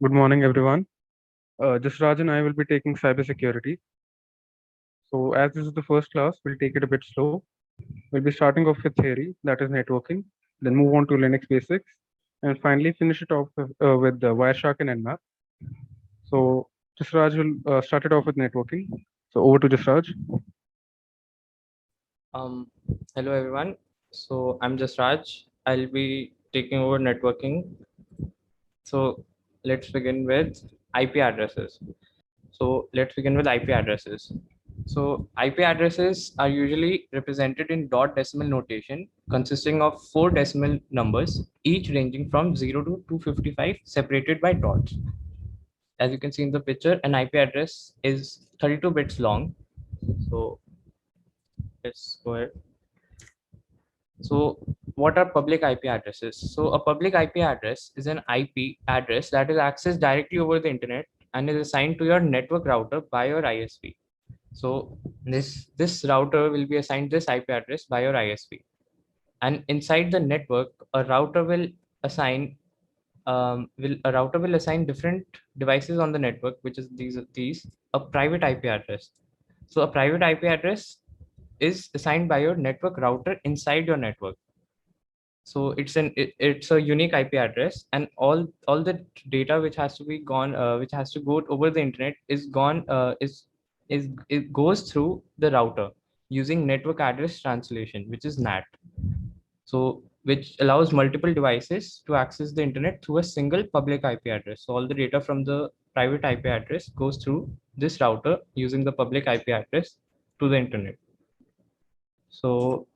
Good morning, everyone. Just Raj and I will be taking cybersecurity. So, as this is the first class, we'll take it a bit slow. We'll be starting off with theory, that is networking, then move on to Linux basics, and finally finish it off with Wireshark and Nmap. So, just Raj will start it off with networking. So, over to just Raj. Um, Hello everyone. So I'm just Raj. I'll be taking over networking. So let's begin with IP addresses. So let's begin with IP addresses. So IP addresses are usually represented in dot decimal notation consisting of four decimal numbers, each ranging from 0 to 255 separated by dots. As you can see in the picture, an IP address is 32 bits long. So let's go ahead. So, what are public IP addresses? So, a public IP address is an IP address that is accessed directly over the internet and is assigned to your network router by your ISP. So, this router will be assigned this IP address by your ISP, and inside the network, a router will assign different devices on the network, which is these a private IP address. So, a private IP address is assigned by your network router inside your network. So it's a unique IP address, and all the data which has to be gone, which has to go over the internet is gone, is it goes through the router using network address translation, which is NAT. So which allows multiple devices to access the internet through a single public IP address. So all the data from the private IP address goes through this router using the public IP address to the internet. So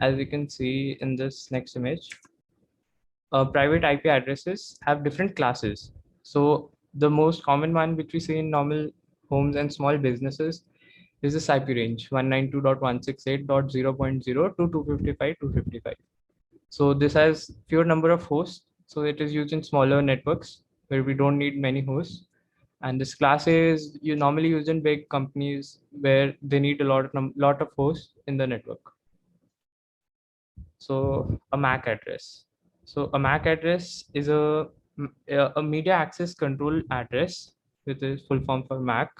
as you can see in this next image, private IP addresses have different classes. So the most common one which we see in normal homes and small businesses is this IP range 192.168.0.0 to 255.255. So this has fewer number of hosts. So it is used in smaller networks where we don't need many hosts. And this class is you normally used in big companies where they need a lot of hosts in the network. So a MAC address. So a MAC address is a media access control address, which is full form for MAC.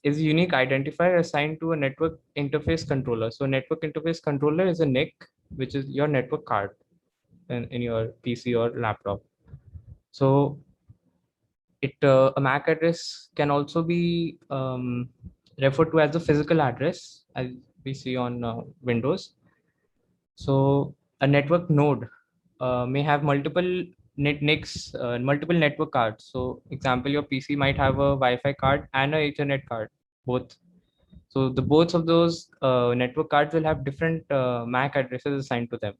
Is a unique identifier assigned to a network interface controller. So network interface controller is a NIC, which is your network card in your PC or laptop. So a MAC address can also be referred to as a physical address, as we see on Windows. So a network node may have multiple NICs, multiple network cards. So example, your PC might have a Wi-Fi card and a Ethernet card, both. So the both of those network cards will have different MAC addresses assigned to them.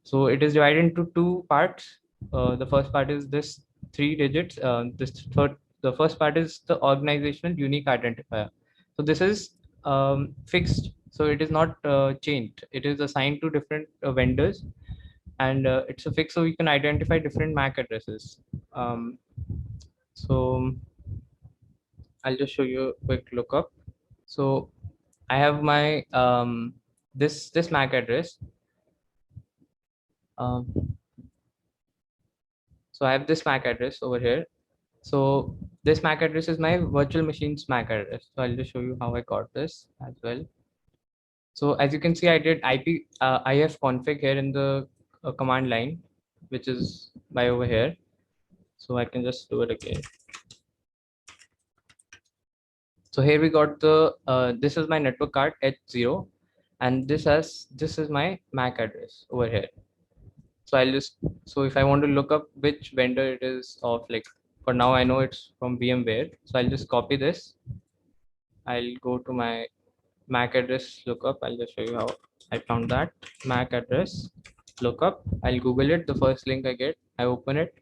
So it is divided into two parts. The first part is this three digits. The first part is the organizational unique identifier. So this is fixed. So it is not changed. It is assigned to different vendors, and it's a fix. So we can identify different MAC addresses. So I'll just show you a quick lookup. So I have my this MAC address. Um, so I have this MAC address over here. So this MAC address is my virtual machine's MAC address. So I'll just show you how I got this as well. So as you can see, I did if config here in the command line, which is by over here. So I can just do it again. So here we got this is my network card H0, and this is my MAC address over here. So so if I want to look up which vendor it is of, like, for now I know it's from VMware. So I'll just copy this. I'll go to my MAC address lookup. I'll just show you how I found that MAC address lookup. I'll Google it. The first link I get, I open it.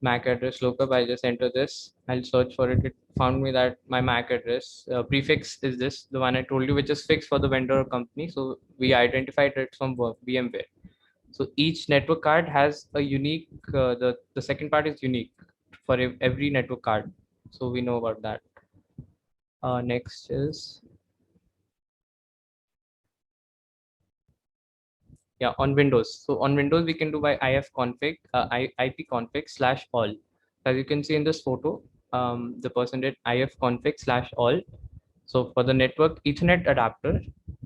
MAC address lookup. I just enter this. I'll search for it. It found me that my MAC address prefix is this, the one I told you, which is fixed for the vendor or company. So we identified it from VMware. So each network card has a unique. The second part is unique for every network card. So we know about that. Next is, yeah, on Windows. So on Windows we can do by if config ipconfig /all. So as you can see in this photo, the person did ifconfig/all. So for the network Ethernet adapter,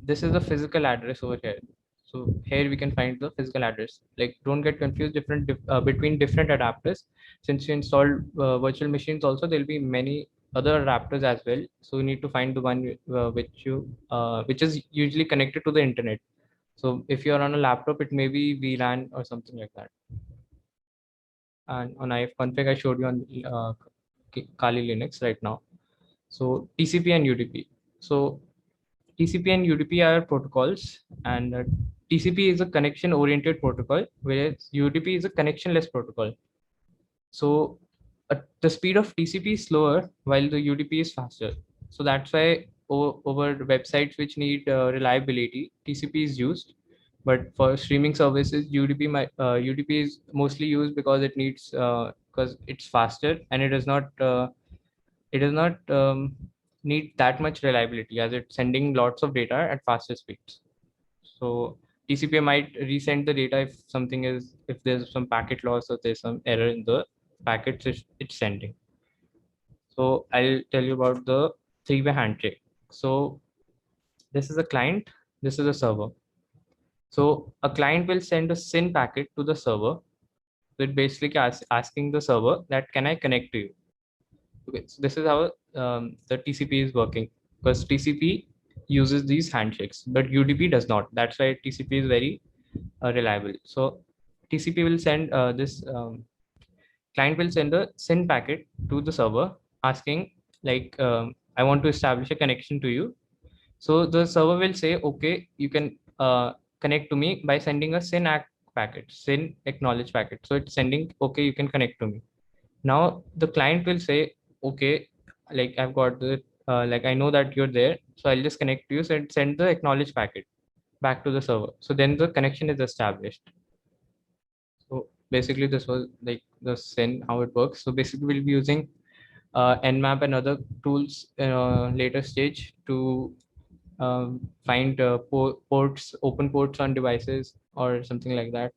this is the physical address over here. So here we can find the physical address. Like, don't get confused between different adapters. Since you installed virtual machines, also there'll be many other adapters as well. So you need to find the one which is usually connected to the internet. So if you're on a laptop, it may be VLAN or something like that. And on ifconfig, I showed you on Kali Linux right now. So TCP and UDP. So TCP and UDP are protocols, and TCP is a connection-oriented protocol, whereas UDP is a connectionless protocol. So the speed of TCP is slower while the UDP is faster. So that's why over websites which need reliability, TCP is used. But for streaming services, UDP is mostly used because it needs because it's faster, and it does not need that much reliability, as it's sending lots of data at faster speeds. So TCP might resend the data if there's some packet loss or there's some error in the packets it's sending. So I'll tell you about the three-way handshake. So this is a client, this is a server. So a client will send a SYN packet to the server. So it basically asking the server that, can I connect to you? Okay, so this is how the TCP is working, because TCP uses these handshakes, but UDP does not. That's why TCP is very reliable. So TCP will send this client will send a SYN packet to the server asking, like, I want to establish a connection to you. So the server will say, okay, you can connect to me by sending a SYN packet, SYN acknowledge packet. So it's sending, okay, you can connect to me. Now the client will say, okay, like, I've got the like, I know that you're there, so I'll just connect to you, so send the acknowledge packet back to the server. So then the connection is established. So basically this was like the SYN, how it works. So basically we'll be using Nmap and other tools in a later stage to find ports, open ports on devices or something like that.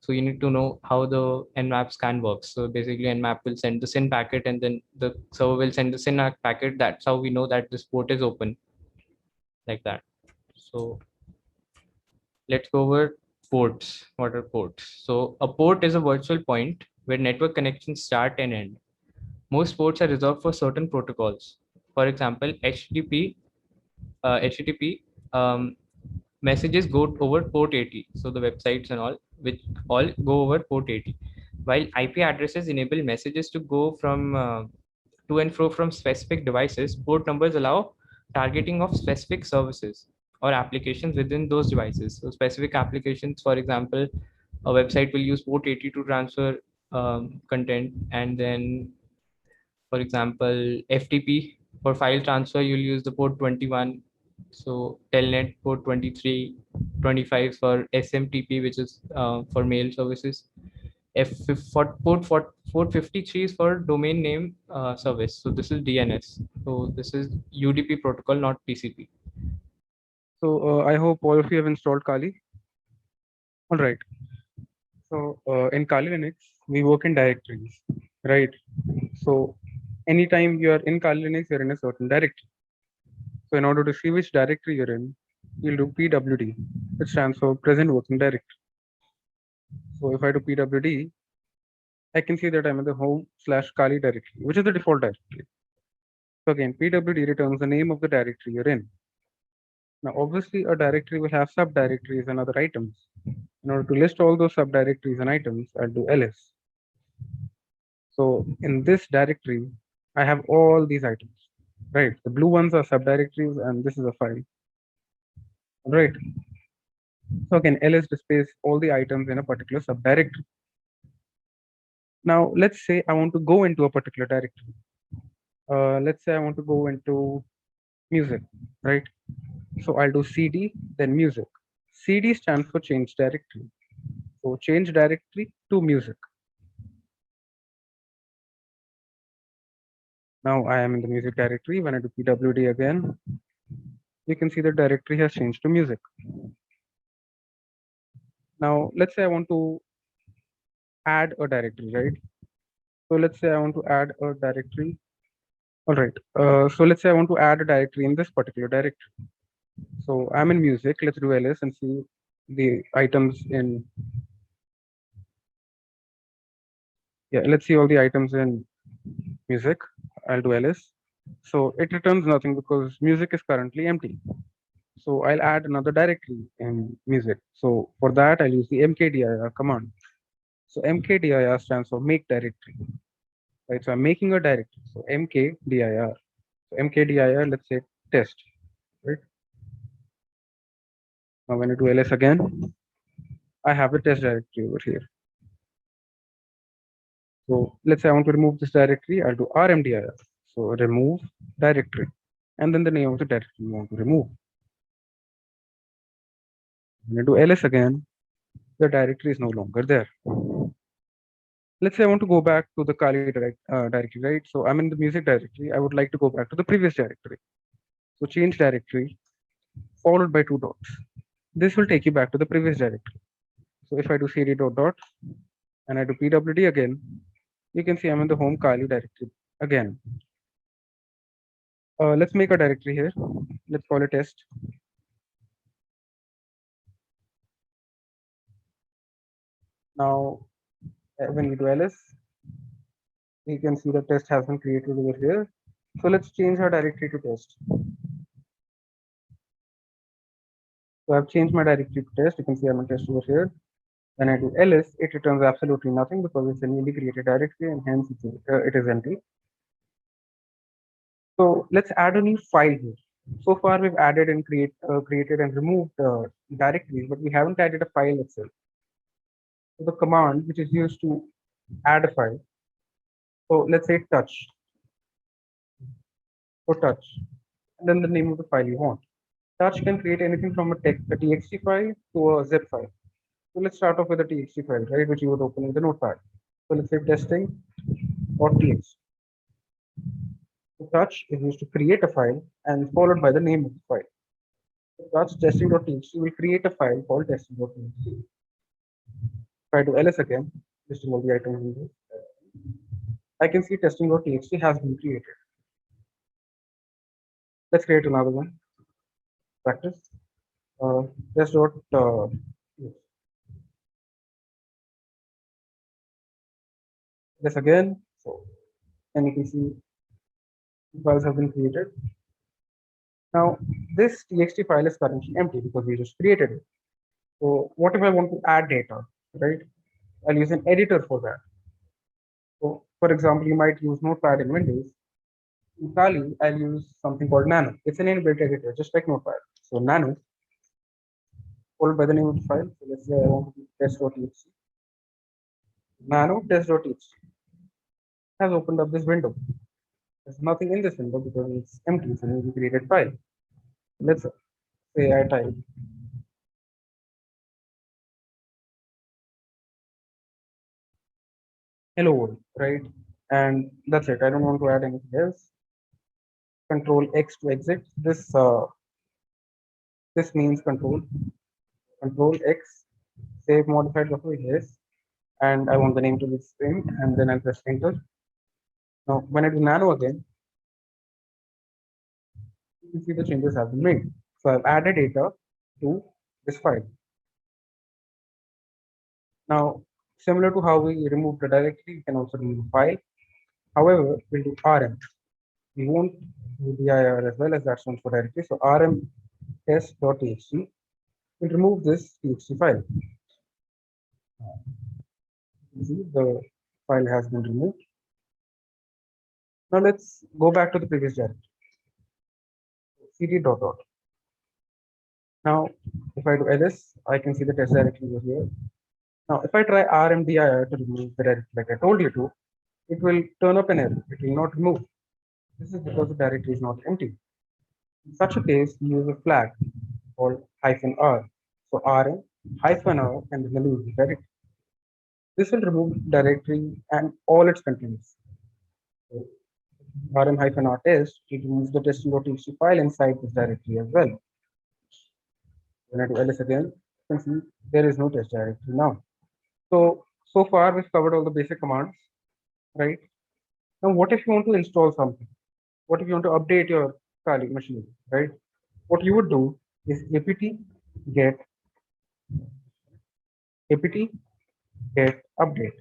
So you need to know how the Nmap scan works. So basically Nmap will send the SYN packet, and then the server will send the SYN packet. That's how we know that this port is open, like that. So let's go over ports. What are ports? So a port is a virtual point where network connections start and end. Most ports are reserved for certain protocols. For example, HTTP messages go over port 80. So the websites and all, which all go over port 80. While IP addresses enable messages to go from to and fro from specific devices, port numbers allow targeting of specific services or applications within those devices. So specific applications, for example, a website will use port 80 to transfer content, and then, for example, FTP for file transfer, you'll use the port 21. So Telnet port 23, 25 for SMTP, which is for mail services. Port 53 is for domain name service. So this is DNS. So this is UDP protocol, not TCP. So I hope all of you have installed Kali. All right. So in Kali Linux, we work in directories, right? So anytime you are in Kali Linux, you're in a certain directory. So in order to see which directory you're in, you'll do PWD, which stands for present working directory. So if I do PWD, I can see that I'm in the home/Kali directory, which is the default directory. So again, PWD returns the name of the directory you're in. Now, obviously, a directory will have subdirectories and other items. In order to list all those subdirectories and items, I'll do ls. So in this directory, I have all these items, right? The blue ones are subdirectories, and this is a file, right? So again, ls displays all the items in a particular subdirectory. Now, let's say I want to go into a particular directory. Let's say I want to go into music, right? So I'll do cd, then music. CD stands for change directory. So change directory to music. Now I am in the music directory. When I do pwd again, you can see the directory has changed to music. Now let's say I want to add a directory, right? So let's say I want to add a directory. All right. So let's say I want to add a directory in this particular directory. So I'm in music. Let's do ls and see the items in. Yeah, let's see all the items in music. I'll do ls. So it returns nothing because music is currently empty. So I'll add another directory in music. So for that, I'll use the mkdir command. So mkdir stands for make directory, right? So I'm making a directory. So mkdir. So mkdir, let's say test, right? Now when I do ls again, I have a test directory over here. So let's say I want to remove this directory, I'll do rmdir. So remove directory, and then the name of the directory you want to remove. When I do ls again, the directory is no longer there. Let's say I want to go back to the Kali directory, right? So I'm in the music directory. I would like to go back to the previous directory. So change directory followed by two dots. This will take you back to the previous directory. So if I do cd dot dot and I do pwd again, you can see I'm in the home Kali directory again. Let's make a directory here. Let's call it test. Now, when we do ls, you can see the test has been created over here. So let's change our directory to test. So I've changed my directory to test. You can see I'm in test over here. When I do ls, it returns absolutely nothing because it's a newly created directory and hence it is empty. So let's add a new file here. So far we've added and created and removed directories, but we haven't added a file itself. So the command which is used to add a file. So let's say touch. So touch, and then the name of the file you want. Touch can create anything from a txt file to a zip file. So let's start off with a txt file, right, which you would open in the notepad. So let's say testing.txt. The touch is used to create a file and followed by the name of the file. The touch testing.txt will create a file called testing.txt. If I do ls again, listing all the items in this, I can see testing.txt has been created. Let's create another one. Practice. Test dot this again. So and you can see files have been created. Now this txt file is currently empty because we just created it. So what if I want to add data, right? I'll use an editor for that. So for example, you might use Notepad in Windows. In Kali, I'll use something called Nano. It's an inbuilt editor, just like Notepad. So Nano, followed by the name of the file. So let's say I want to do test.txt. Nano test.txt has opened up this window. There's nothing in this window because it's empty. It's a newly created file. Let's say I type hello world, right? And that's it. I don't want to add anything else. Control X to exit. This means Control X, save modified buffer, yes. And I want the name to be string, and then I'll press enter. Now, when I do nano again, you can see the changes have been made. So I've added data to this file. Now, similar to how we removed the directory, we can also remove a file. However, we'll do rm. We won't do dir as well as that stands for directory. So rm test.txt will remove this txt file. See, the file has been removed. Now let's go back to the previous directory. cd dot dot. Now, if I do ls, I can see the test directory over here. Now, if I try rmdir to remove the directory like I told you to, it will turn up an error. It will not remove. This is because the directory is not empty. In such a case, we use a flag called -r. So rm -r and then the name of the directory. This will remove the directory and all its contents. So, rm-r test, it removes the testing.txt file inside this directory as well. When I do ls again, you can see there is no test directory now. So far we've covered all the basic commands. right? Now, what if you want to install something? What if you want to update your Kali machine, right? What you would do is apt get update.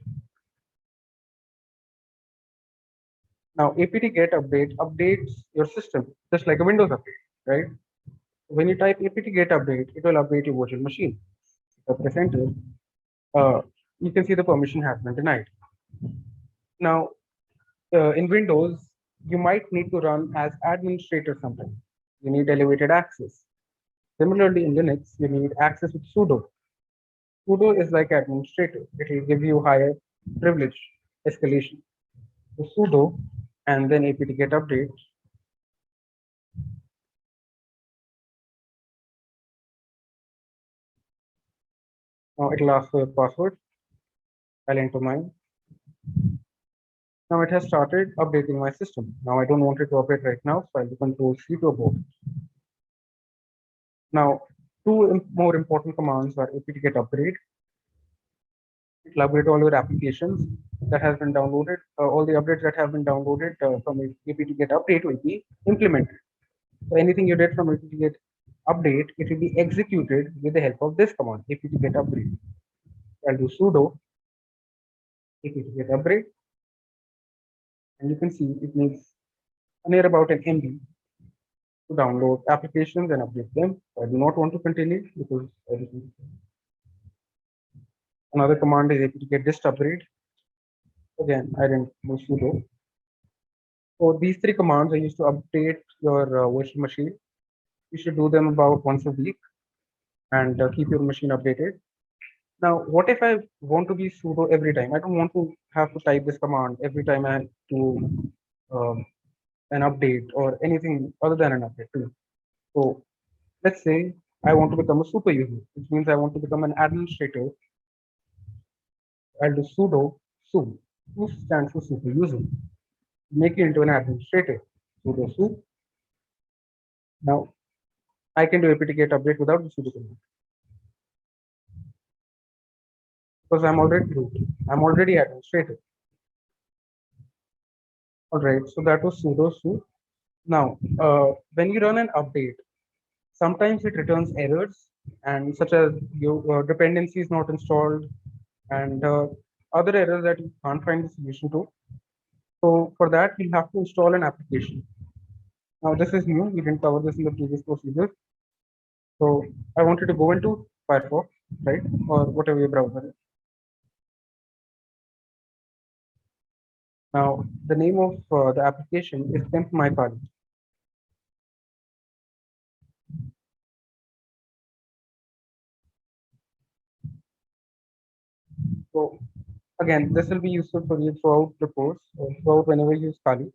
Now, apt get update updates your system just like a Windows update, right? When you type apt get update, it will update your virtual machine. If I press enter, you can see the permission has been denied. Now, in Windows, you might need to run as administrator sometimes. You need elevated access. Similarly, in Linux, you need access with sudo. Sudo is like administrator. It will give you higher privilege escalation. So sudo and then apt get update. Now it will ask for your password. I'll enter mine. Now it has started updating my system. Now I don't want it to update right now, so I'll do Control C to abort. Now, two more important commands are apt get upgrade. It will upgrade all your applications that has been downloaded. All the updates that have been downloaded from apt get update will be implemented. So anything you did from apt get update, it will be executed with the help of this command, apt get upgrade. I'll do sudo apt get upgrade, and you can see it needs near about an MB to download applications and update them. I do not want to continue because another command is apt get dist upgrade. Again, I didn't do sudo. So these three commands are used to update your virtual machine. You should do them about once a week and keep your machine updated. Now, what if I want to be sudo every time? I don't want to have to type this command every time I have to an update or anything other than an update too. So let's say I want to become a super user, which means I want to become an administrator. I'll do sudo su. Su stands for super user. Make it into an administrator. Sudo su. Now I can do apt get update without the sudo command because I'm already root. I'm already administrator. All right, so that was sudo su. Now, when you run an update, sometimes it returns errors and such as your dependency is not installed and other errors that you can't find the solution to. So for that, you'll have to install an application. Now this is new. We didn't cover this in the previous procedure. So I wanted to go into Firefox, right, or whatever your browser is. Now the name of the application is Pimp My Kali. So again, this will be useful for you throughout the course, or throughout whenever you use Kali.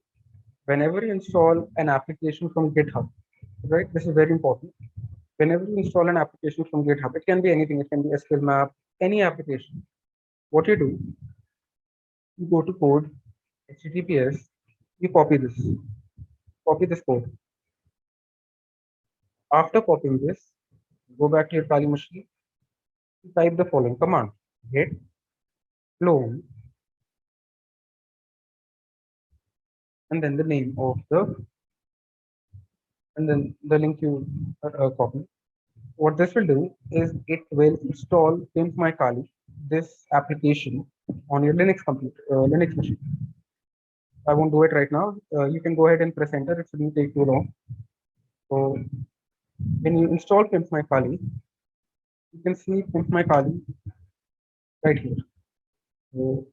Whenever you install an application from GitHub, right? This is very important. Whenever you install an application from GitHub, it can be anything. It can be SQL map, any application. What you do, you go to code, HTTPS, you copy this code. After copying this, go back to your Kali machine, type the following command: git clone, and then the name of and then the link you copy. What this will do is it will install Pimp My Kali, this application, on your Linux machine. I won't do it right now. You can go ahead and press enter. It shouldn't take too long. So when you install Pimp My Kali, you can see Pimp My Kali right here. So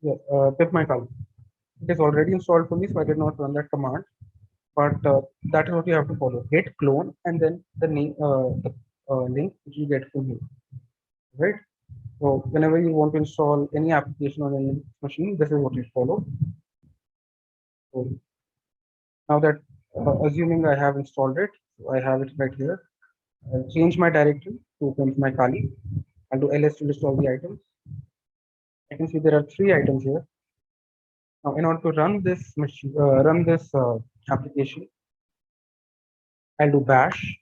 yeah, Pimp My Kali. It is already installed for me, so I did not run that command. But that is what you have to follow: git clone and then the name, the link which you get from here, right? So whenever you want to install any application on any machine, this is what you follow. So now that assuming I have installed it, so I have it right here. I'll change my directory to Pimp My Kali. I'll do ls to list all the items. I can see there are 3 items here. Now, in order to run this machine, application, I'll do bash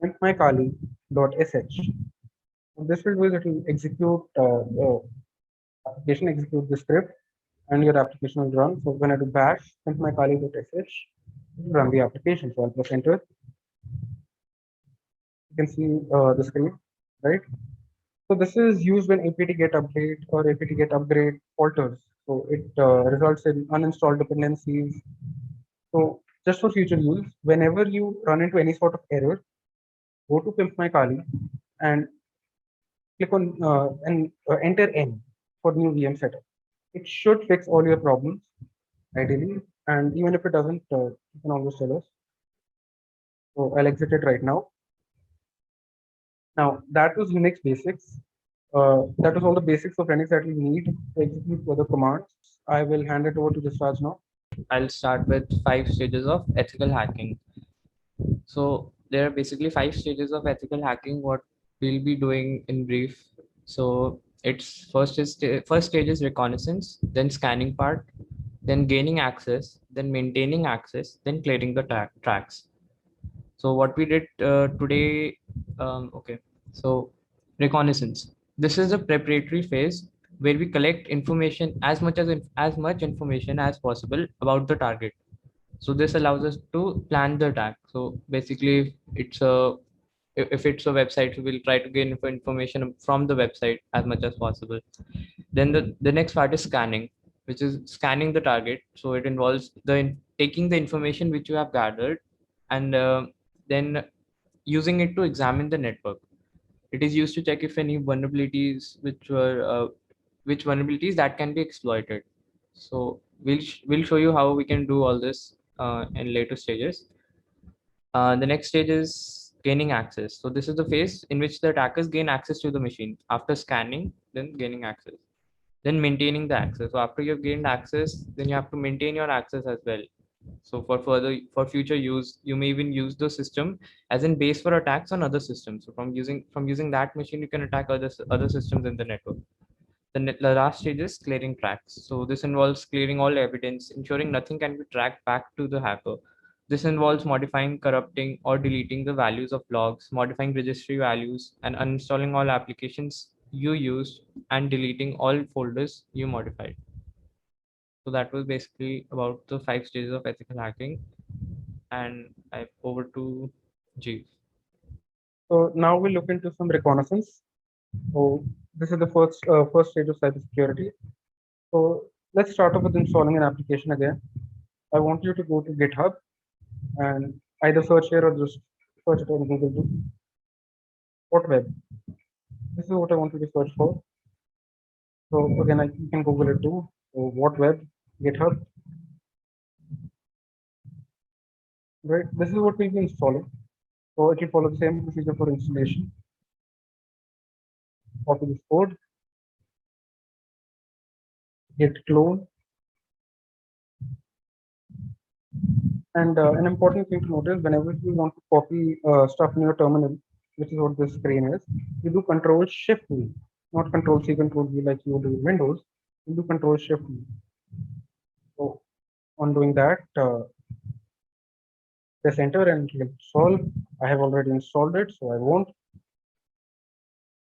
pimpmykali.sh. So this will do is it will execute application, execute the script, and your application will run. So when I do bash myKali.sh, run the application. So I'll press enter. You can see the screen, right? So this is used when apt get update or apt get upgrade falters. So it results in uninstalled dependencies. So just for future use, whenever you run into any sort of error, go to Pimp My Kali and click on and enter N for new VM setup. It should fix all your problems ideally, and even if it doesn't, you can always tell us. So I'll exit it right now. Now that was Unix basics. That was all the basics of Linux that we need to execute further commands. I will hand it over to Jasraj now. I'll start with 5 stages of ethical hacking. So there are basically 5 stages of ethical hacking. What we'll be doing in brief. So it's first stage is reconnaissance, then scanning part, then gaining access, then maintaining access, then clearing the tracks. So what we did today, okay. So reconnaissance. This is a preparatory phase where we collect information as much information as possible about the target. So this allows us to plan the attack. So basically, if it's a website, we will try to gain information from the website as much as possible. Then the next part is scanning, which is scanning the target. So it involves taking the information which you have gathered and then using it to examine the network. It is used to check if any vulnerabilities which vulnerabilities that can be exploited. So we'll show you how we can do all this in later stages. The next stage is gaining access. So this is the phase in which the attackers gain access to the machine after scanning, then gaining access, then maintaining the access. So after you've gained access, then you have to maintain your access as well. So for future use, you may even use the system as in base for attacks on other systems. So from using that machine, you can attack other systems in the network. The last stage is clearing tracks. So this involves clearing all evidence, ensuring nothing can be tracked back to the hacker. This involves modifying, corrupting, or deleting the values of logs, modifying registry values, and uninstalling all applications you used and deleting all folders you modified. So that was basically about the 5 stages of ethical hacking. And I over to Jeev. So now we'll look into some reconnaissance. So this is the first stage of cybersecurity. So let's start off with installing an application again. I want you to go to GitHub and either search here or just search it on Google too. What web? This is what I want you to search for. So again, you can Google it too. So what web? GitHub. Right. This is what we'll be installing. So it will follow the same procedure for installation. Copy this code. Git clone. And an important thing to note is whenever you want to copy stuff in your terminal, which is what this screen is, you do Control Shift V, not Control C, Control V like you do in Windows. You do Control Shift V. So on doing that, press enter and click install. I have already installed it, so I won't.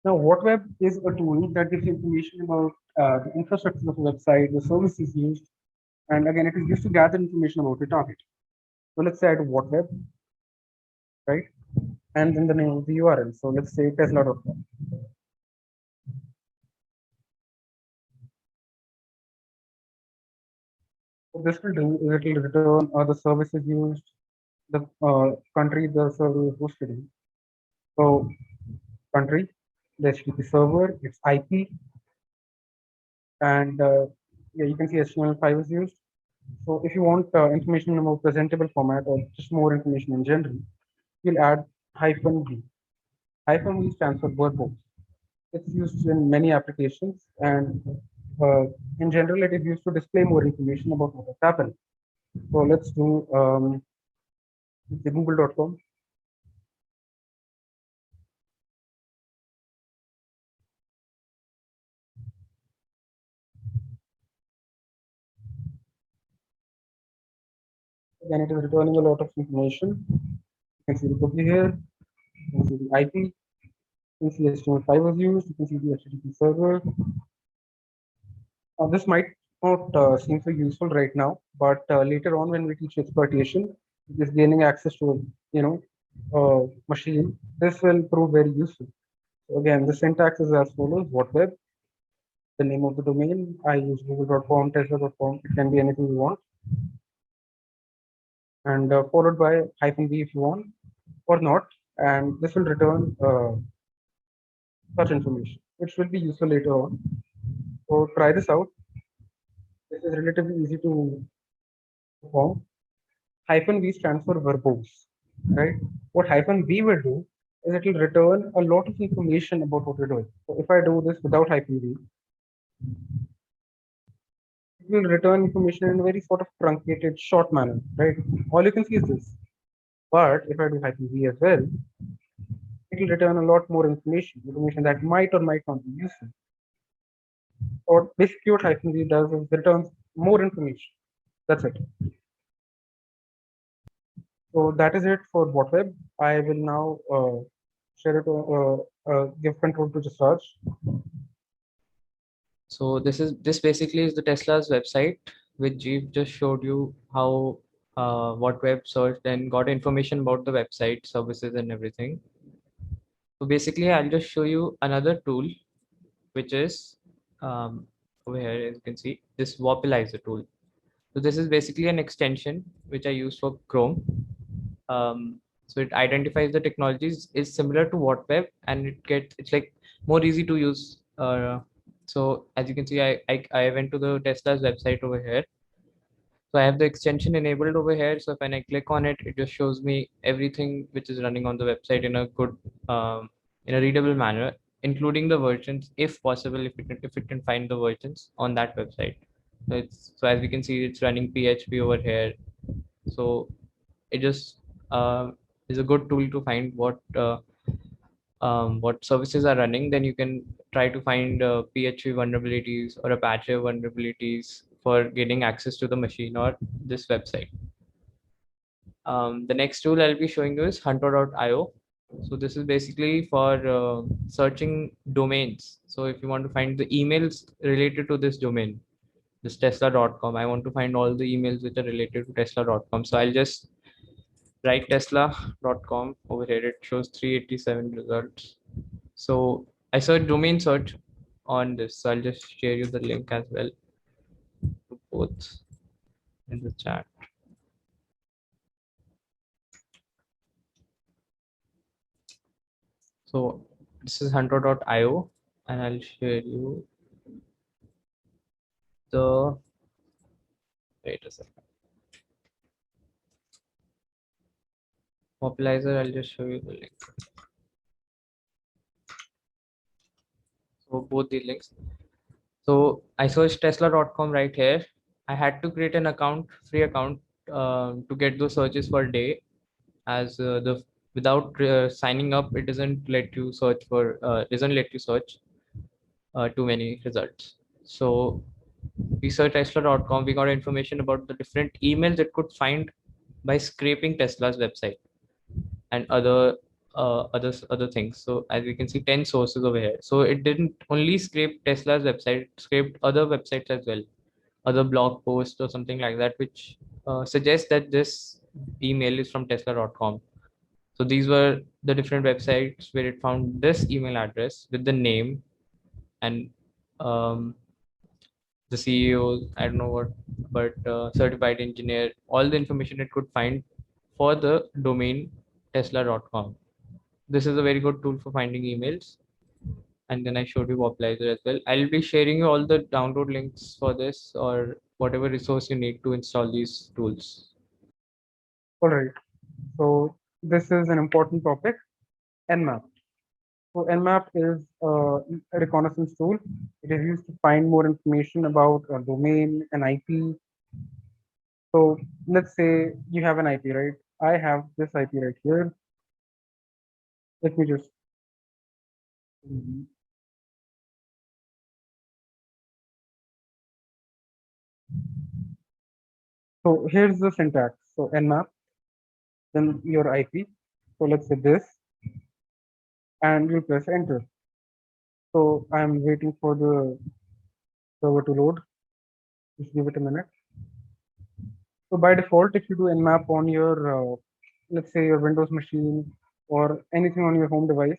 Now, WhatWeb is a tool that gives information about the infrastructure of a website, the services used, and again, it is used to gather information about the target. So let's say I do WhatWeb, right? And then the name of the URL. So let's say Tesla.com. What this will do is it will return the services used, the country the server is hosted in. So country, the HTTP server, its IP, and yeah, you can see HTML5 is used. So if you want information in a more presentable format or just more information in general, you'll add -v. -v stands for verbose. It's used in many applications, and in general, it is used to display more information about what has happened. So let's do the google.com. Then it is returning a lot of information. You can see the cookie here, you can see the IP, you can see HTML5 was used, you can see the HTTP server. This might not seem so useful right now, but later on when we teach exploitation, just gaining access to machine, this will prove very useful. So again, the syntax is as follows: what web, the name of the domain. I use google.com, tesla.com. It can be anything you want, and followed by -v if you want or not, and this will return such information, which will be useful later on. So try this out. This is relatively easy to perform. -v stands for verbose, right? What -v will do is it will return a lot of information about what you're doing. So if I do this without -v, it will return information in a very sort of truncated, short manner, right? All you can see is this. But if I do -v as well, it will return a lot more information that might or might not be useful. Or basically what -v does is returns more information. That's it. So that is it for WhatWeb. I will now share it, give control to Jasraj. So this basically is the Tesla's website, which Jeev just showed you how what web searched and got information about the website services and everything. So basically, I'll just show you another tool, which is over here. As you can see, this Wapilizer tool. So this is basically an extension which I use for Chrome. So it identifies the technologies is similar to WhatWeb, and it's like more easy to use. So as you can see, I went to the Tesla's website over here. So I have the extension enabled over here. So when I click on it, it just shows me everything which is running on the website in a good, in a readable manner, including the versions, if possible, if it can find the versions on that website. So as we can see, it's running PHP over here. So it just is a good tool to find what services are running. Then you can try to find PHP vulnerabilities or Apache vulnerabilities for getting access to the machine or this website. The next tool I'll be showing you is hunter.io. So this is basically for searching domains. So if you want to find the emails related to this domain, this tesla.com, I want to find all the emails which are related to tesla.com. So I'll just write tesla.com over here. It shows 387 results. So I search domain search on this. So I'll just share you the link as well to both in the chat. So this is hunter.io, and I'll share you the, wait a second. Mobilizer, I'll just show you the link. So both the links. So I searched tesla.com right here. I had to create an account, free account, to get those searches per day, as the without signing up, it doesn't let you search for too many results. So we searched tesla.com. We got information about the different emails it could find by scraping Tesla's website and other things. So as you can see, 10 sources over here. So it didn't only scrape Tesla's website, it scraped other websites as well, other blog posts or something like that, which suggests that this email is from tesla.com. So these were the different websites where it found this email address with the name and the CEO, I don't know what, but certified engineer, all the information it could find for the domain tesla.com. This is a very good tool for finding emails. And then I showed you Wapilizer as well. I'll be sharing you all the download links for this or whatever resource you need to install these tools. All right. So this is an important topic, Nmap. So Nmap is a reconnaissance tool. It is used to find more information about a domain, an IP. So let's say you have an IP, right? I have this IP right here. Let me just. So here's the syntax. So Nmap, then your IP. So let's say this, and you press enter. So I'm waiting for the server to load. Just give it a minute. So by default, if you do nmap on your, let's say your Windows machine or anything on your home device,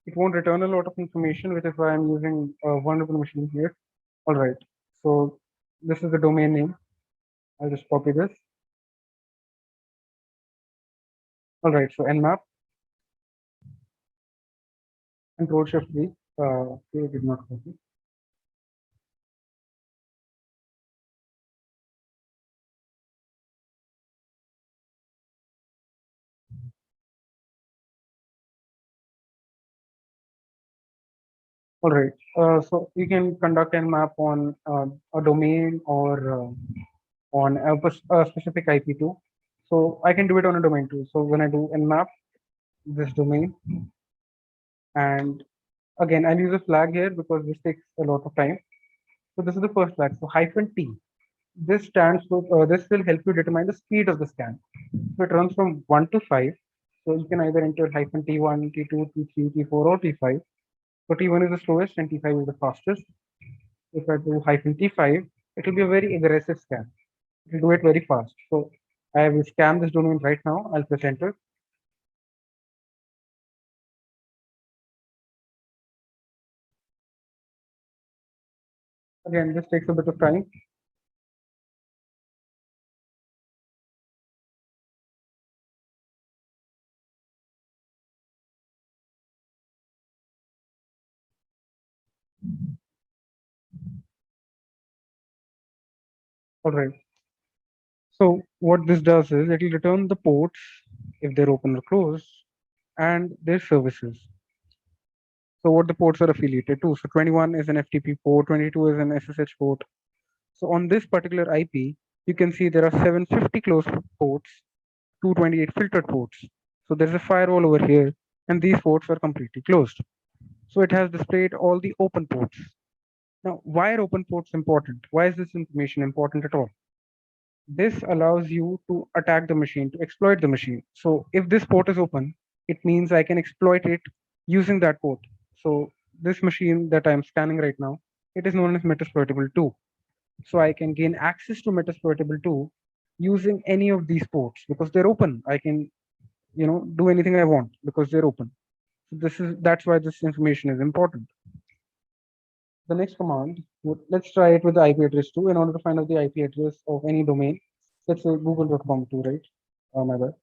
it won't return a lot of information, which is why I'm using a vulnerable machine here. All right. So this is the domain name. I'll just copy this. All right. So nmap, Control Shift V. Okay, did not copy. All right. So you can conduct nmap on a domain or on a specific IP too. So I can do it on a domain too. So when I do nmap this domain, and again, I'll use a flag here because this takes a lot of time. So this is the first flag. So -T. This stands for, this will help you determine the speed of the scan. So it runs from 1 to 5. So you can either enter -T1, T2, T3, T4, or T5. So T1 is the slowest and T5 is the fastest. If I do -T5, it will be a very aggressive scan. It will do it very fast. So I will scan this domain right now. I'll press enter. Again, this takes a bit of time. All right. So what this does is it will return the ports if they're open or closed and their services. So what the ports are affiliated to. So 21 is an FTP port, 22 is an SSH port. So on this particular IP, you can see there are 750 closed ports, 228 filtered ports. So there's a firewall over here, and these ports are completely closed. So it has displayed all the open ports. Now, why are open ports important? Why is this information important at all? This allows you to attack the machine, to exploit the machine. So if this port is open, it means I can exploit it using that port. So this machine that I'm scanning right now, it is known as Metasploitable 2. So I can gain access to Metasploitable 2 using any of these ports because they're open. I can, do anything I want because they're open. So that's why this information is important. The next command, let's try it with the IP address too. In order to find out the IP address of any domain, let's say google.com too, right? My bad.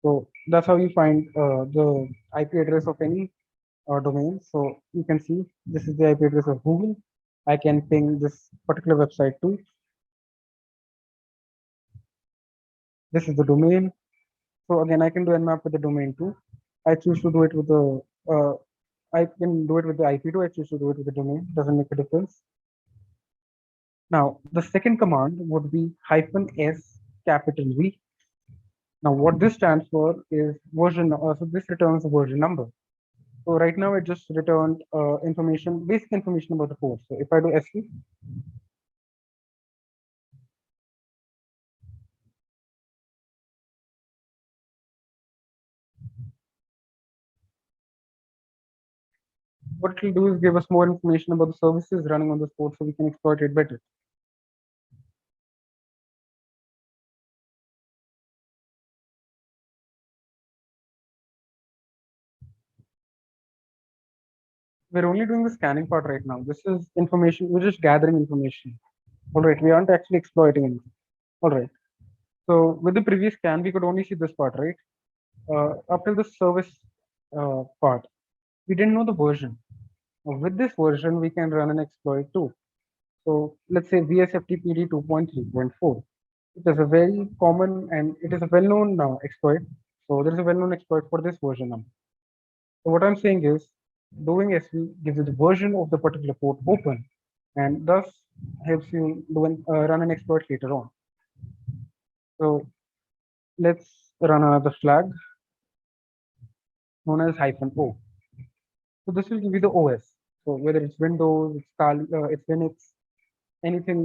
So that's how you find the IP address of any domain. So you can see this is the IP address of Google. I can ping this particular website too. This is the domain. So again, I can do nmap with the domain too. I choose to do it with the I can do it with the IP too. I choose to do it with the domain. Doesn't make a difference. Now the second command would be -S capital V. Now what this stands for is version. So this returns a version number. So right now it just returned information, basic information about the port. So if I do SV, what it will do is give us more information about the services running on the port so we can exploit it better. We're only doing the scanning part right now. This is information, we're just gathering information. All right, we aren't actually exploiting anything. All right. So with the previous scan, we could only see this part, right? Up till the service part, we didn't know the version. With this version, we can run an exploit too. So let's say VSFTPD 2.3.4. It is a very common and it is a well-known exploit. So there is a well-known exploit for this version now. So what I'm saying is doing SV gives you the version of the particular port open and thus helps you run an exploit later on. So let's run another flag known as -O. So this will give you the OS. So whether it's Windows, it's Kali, it's Linux, anything,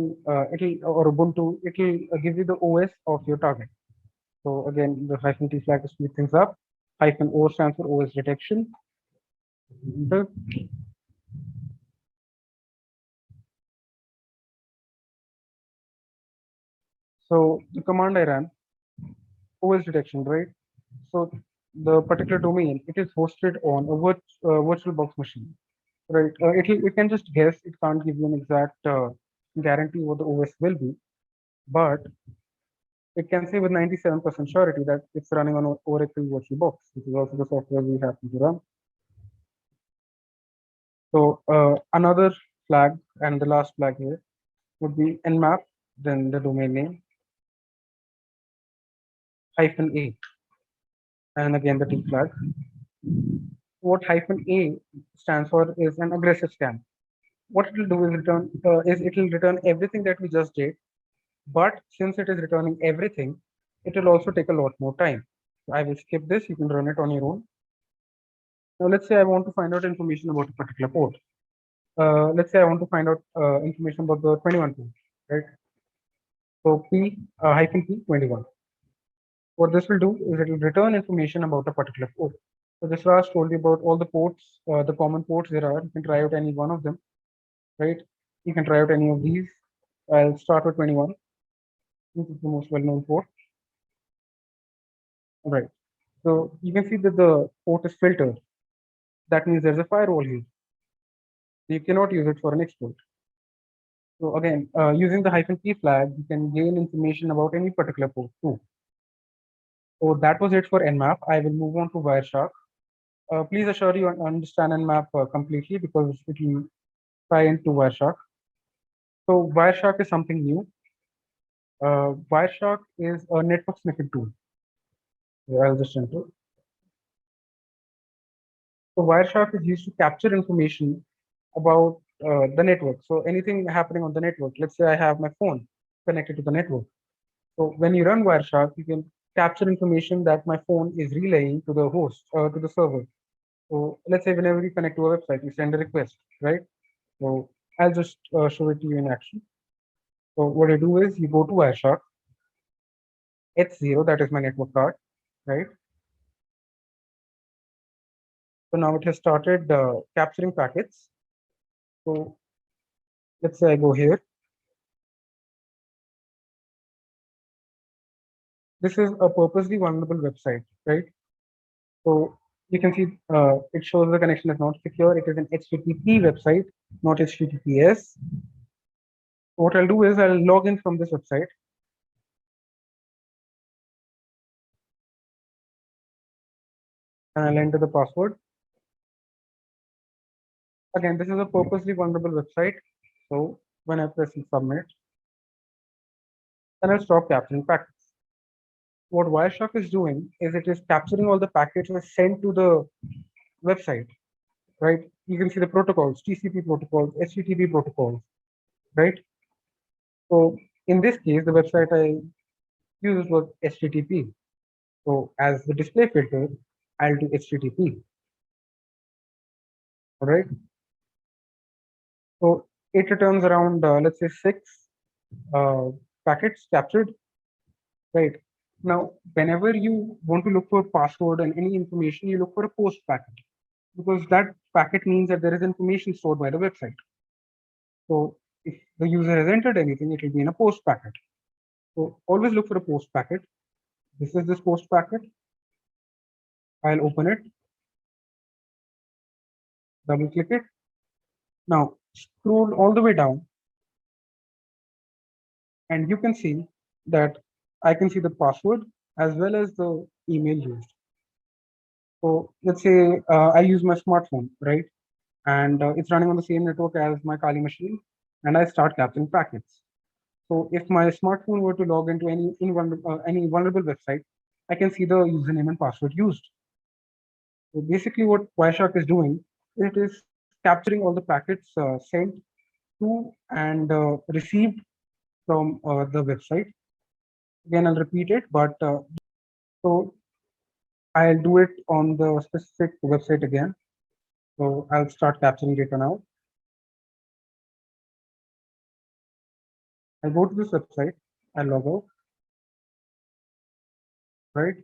or Ubuntu, it'll give you the OS of your target. So again, the -T flag to speed things up. -O stands for OS detection. So the command I ran, OS detection, right? So the particular domain, it is hosted on a VirtualBox machine, right? It can just guess. It can't give you an exact guarantee what the OS will be, but it can say with 97% surety that it's running on Oracle VirtualBox, which is also the software we happen to run. So another flag and the last flag here would be nmap, then the domain name, -a, and again the T flag. What -a stands for is an aggressive scan. What it will do is it will return everything that we just did, but since it is returning everything, it will also take a lot more time. So I will skip this. You can run it on your own. Now let's say I want to find out information about a particular port. Let's say I want to find out information about the 21 port, right? So P -P 21. What this will do is it will return information about a particular port. So this last told you about all the ports, the common ports there are. You can try out any one of them, right? You can try out any of these. I'll start with 21. This is the most well-known port. All right. So you can see that the port is filtered. That means there's a firewall here. You cannot use it for an export. So again, using the -p flag, you can gain information about any particular port too. So that was it for Nmap. I will move on to Wireshark. Please assure you understand Nmap completely because it will tie into Wireshark. So Wireshark is something new. Wireshark is a network sniffing tool. I'll just enter. So Wireshark is used to capture information about the network. So anything happening on the network, let's say I have my phone connected to the network. So when you run Wireshark, you can capture information that my phone is relaying to the host or to the server. So let's say whenever you connect to a website, you send a request, right? So I'll just show it to you in action. So what I do is you go to Wireshark, H0, that is my network card, right? So now it has started capturing packets. So let's say I go here. This is a purposely vulnerable website, right? So you can see it shows the connection is not secure. It is an HTTP website, not HTTPS. What I'll do is I'll log in from this website. And I'll enter the password. Again, this is a purposely vulnerable website. So when I press submit, then I'll stop capturing packets. What Wireshark is doing is it is capturing all the packets and sent to the website, right? You can see the protocols, TCP protocols, HTTP protocols, right? So in this case, the website I used was HTTP. So as the display filter, I'll do HTTP, all right? So it returns around, let's say 6 packets captured, right? Now, whenever you want to look for password and any information, you look for a post packet because that packet means that there is information stored by the website. So if the user has entered anything, it will be in a post packet. So always look for a post packet. This is this post packet. I'll open it, double click it. Now scroll all the way down and you can see that I can see the password as well as the email used. So let's say I use my smartphone, right? And it's running on the same network as my Kali machine, and I start capturing packets. So if my smartphone were to log into any vulnerable website, I can see the username and password used. So basically, what Wireshark is doing, it is capturing all the packets sent to and received from the website. Again, I'll repeat it, but so I'll do it on the specific website again. So I'll start capturing data now. I go to this website, I log out, right?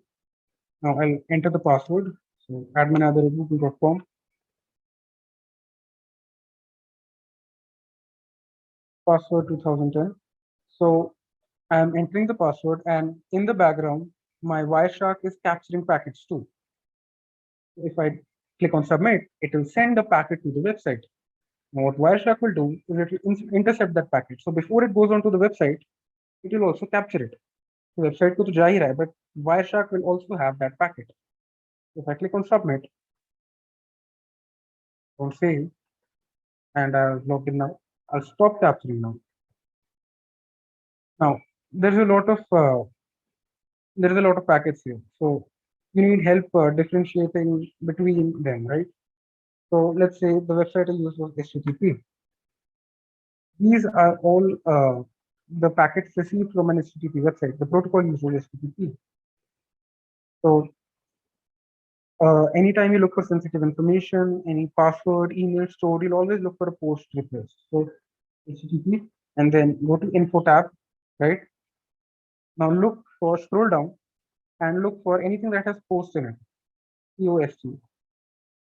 Now I'll enter the password. So admin@google.com, password 2010. So I'm entering the password, and in the background, my Wireshark is capturing packets too. If I click on submit, it will send a packet to the website. Now, what Wireshark will do is it will intercept that packet. So before it goes onto the website, it will also capture it. The website को तो जा ही रहा है, but Wireshark will also have that packet. If I click on submit, I'll save, and I'll log in now. I'll stop capturing now. Now there's a lot of packets here, so you need help differentiating between them, right? So let's say the website I used was HTTP. These are all the packets received from an HTTP website. The protocol uses HTTP. So anytime you look for sensitive information, any password, email stored, you'll always look for a post request. So HTTP, and then go to info tab, right? Now scroll down and look for anything that has post in it, POST. So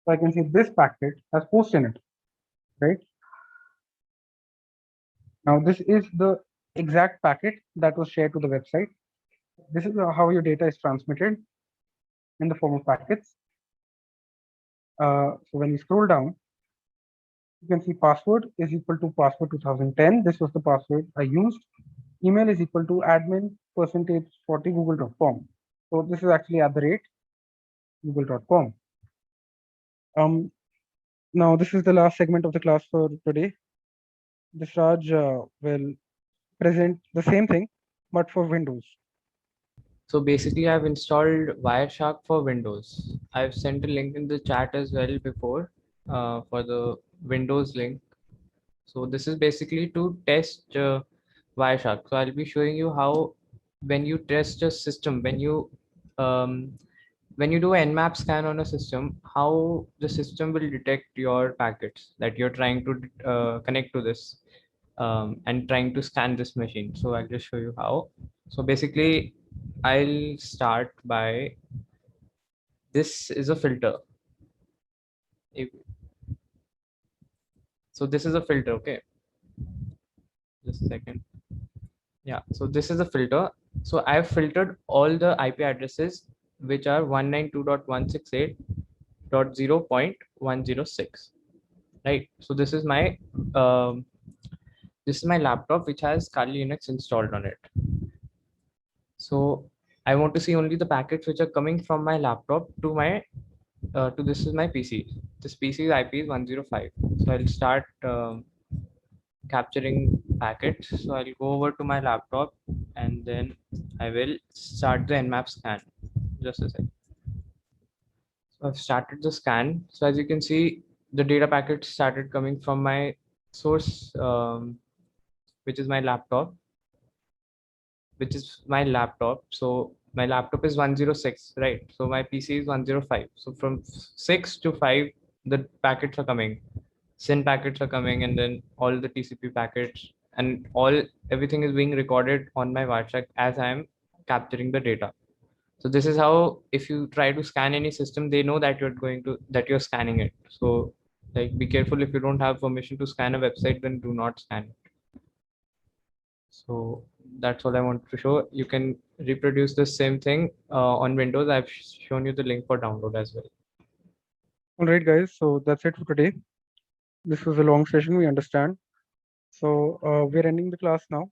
I can see this packet has post in it, right? Now this is the exact packet that was shared to the website. This is how your data is transmitted in the form of packets. So when you scroll down, you can see password is equal to password 2010. This was the password I used. Email is equal to admin%40 google.com. So this is actually @google.com. Now this is the last segment of the class for today. Disraj will present the same thing, but for Windows. So basically, I've installed Wireshark for Windows. I've sent a link in the chat as well before for the Windows link. So this is basically to test Wireshark. So I'll be showing you how when you test a system, when you do an Nmap scan on a system, how the system will detect your packets that you're trying to connect to this and trying to scan this machine. So I'll just show you how. So basically, I'll start by, this is a filter. So this is a filter, okay? Just a second. Yeah, so this is a filter. So I've filtered all the IP addresses which are 192.168.0.106, right? So this is my laptop which has Kali Linux installed on it. So I want to see only the packets which are coming from my laptop to my this is my PC. This PC's IP is 105. So I'll start capturing packets. So I'll go over to my laptop and then I will start the Nmap scan. Just a second. So I've started the scan. So as you can see, the data packets started coming from my source, which is my laptop. So my laptop is 106, right? So my PC is 105. So from 6 to 5, the packets are coming. SYN packets are coming, and then all the TCP packets and everything is being recorded on my Wireshark as I am capturing the data. So this is how, if you try to scan any system, they know that you're scanning it. So like, be careful, if you don't have permission to scan a website, then do not scan it. So that's what I want to show. You can reproduce the same thing on Windows. I've shown you the link for download as well. All right, guys. So that's it for today. This was a long session, we understand. So we're ending the class now.